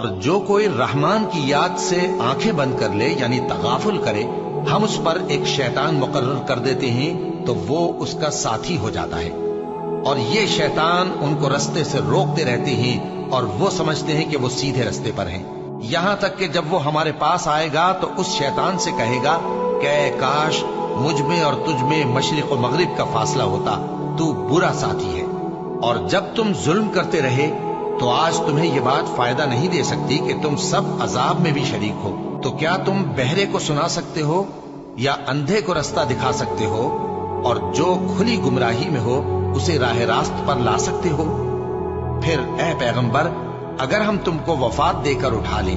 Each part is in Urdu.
اور جو کوئی رحمان کی یاد سے آنکھیں بند کر لے یعنی تغافل کرے، ہم اس پر ایک شیطان مقرر کر دیتے ہیں تو وہ اس کا ساتھی ہو جاتا ہے، اور یہ شیطان ان کو رستے سے روکتے رہتے ہیں اور وہ سمجھتے ہیں کہ وہ سیدھے رستے پر ہیں، یہاں تک کہ جب وہ ہمارے پاس آئے گا تو اس شیطان سے کہے گا کہ کاش مجھ میں اور تجھ میں مشرق و مغرب کا فاصلہ ہوتا، تو برا ساتھی ہے۔ اور جب تم ظلم کرتے رہے تو آج تمہیں یہ بات فائدہ نہیں دے سکتی کہ تم سب عذاب میں بھی شریک ہو، تو کیا تم بہرے کو سنا سکتے ہو یا اندھے کو رستہ دکھا سکتے ہو، اور جو کھلی گمراہی میں ہو اسے راہ راست پر لا سکتے ہو؟ پھر اے پیغمبر، اگر ہم تم کو وفات دے کر اٹھا لیں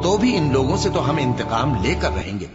تو بھی ان لوگوں سے تو ہم انتقام لے کر رہیں گے۔